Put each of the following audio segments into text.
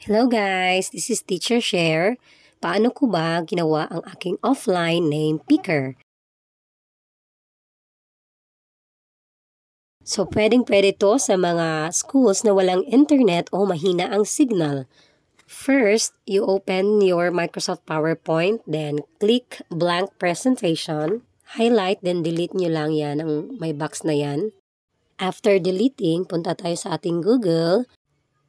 Hello guys, this is Teacher Share. Paano ko ba ginawa ang aking offline name picker? So pwedeng-pwede to sa mga schools na walang internet o mahina ang signal. First, you open your Microsoft PowerPoint, then click blank presentation, highlight, then delete nyo lang yan ang may box na yan. After deleting, punta tayo sa ating Google.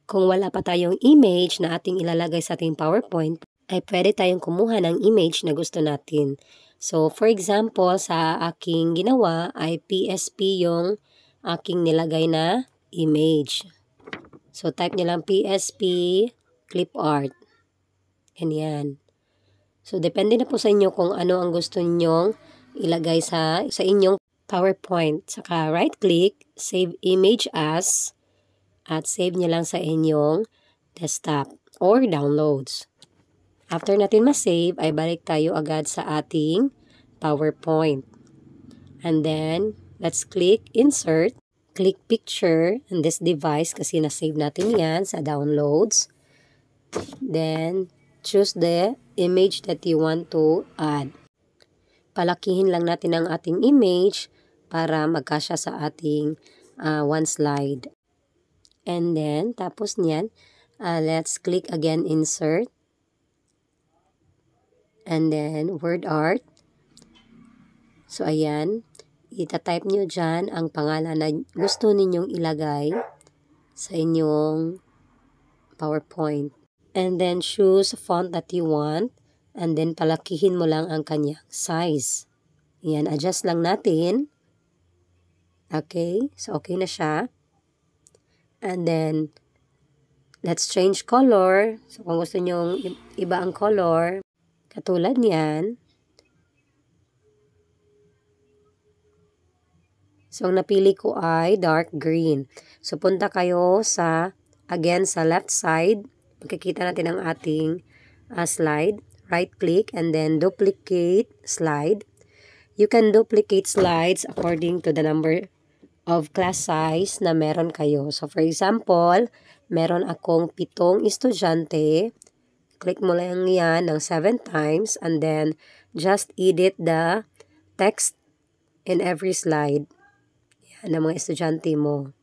Kung wala pa tayong image na ating ilalagay sa ating PowerPoint, ay pwede tayong kumuha ng image na gusto natin. So, for example, sa aking ginawa ay PSP yung aking nilagay na image. So, type nyo lang PSP clip art. Ganyan. So, depende na po sa inyo kung ano ang gusto nyong ilagay sa inyong PowerPoint. Saka right-click, save image as, at save nyo lang sa inyong desktop or downloads. After natin ma-save, ay balik tayo agad sa ating PowerPoint. And then, let's click Insert, click Picture on this device kasi na-save natin yan sa downloads. Then, choose the image that you want to add. Palakihin lang natin ang ating image para magkasya sa ating one slide. And then, tapos niyan, let's click again Insert. And then, Word Art. So, ayan. Itatype nyo dyan ang pangalan na gusto ninyong ilagay sa inyong PowerPoint. And then, choose a font that you want. And then, palakihin mo lang ang kanyang size. Ayan, adjust lang natin. Okay. So, okay na siya. And then, let's change color. So, kung gusto nyo iba ang color, katulad niyan. So, ang napili ko ay dark green. So, punta kayo again, sa left side. Makikita natin ang ating slide. Right-click and then duplicate slide. You can duplicate slides according to the number of class size na meron kayo. So, for example, meron akong 7 estudyante. Click mo lang yan ng 7 times and then just edit the text in every slide. Yan ang mga estudyante mo.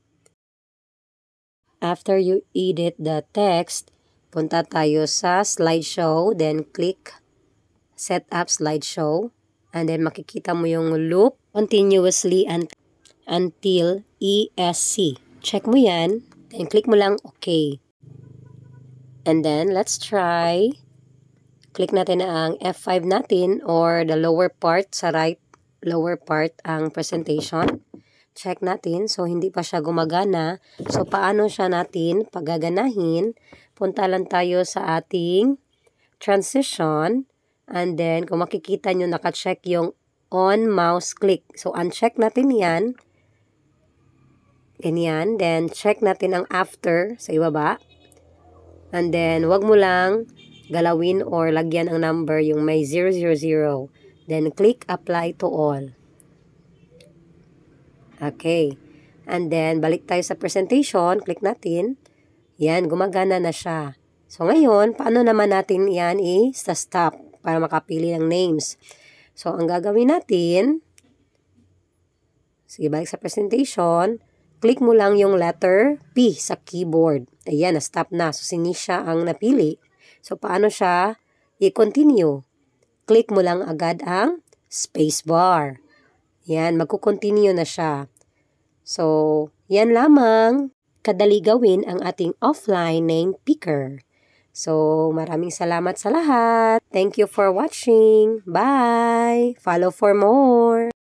After you edit the text, punta tayo sa slideshow, then click set up slideshow, and then makikita mo yung loop continuously until ESC. Check mo yan, then click mo lang OK. And then, let's try. Click natin ang F5 natin or the lower part, sa right lower part ang presentation. Check natin. So, hindi pa siya gumagana. So, paano siya natin paggaganahin? Punta lang tayo sa ating transition. And then, kung makikita nyo, nakacheck yung on mouse click. So, uncheck natin yan. Ganyan. Then, check natin ang after sa ibaba. And then, wag mo lang galawin or lagyan ang number yung may 000. Then, click apply to all. Okay. And then, balik tayo sa presentation. Click natin. Yan, gumagana na siya. So, ngayon, paano naman natin yan i-stop para makapili ng names? So, ang gagawin natin, sige, balik sa presentation. Click mo lang yung letter P sa keyboard. Ayan, na-stop na. So, si Nisha ang napili. So, paano siya i-continue? Click mo lang agad ang spacebar. Yan, magkukontinue na siya. So, yan lamang. Kadali gawin ang ating offline name picker. So, maraming salamat sa lahat. Thank you for watching. Bye! Follow for more!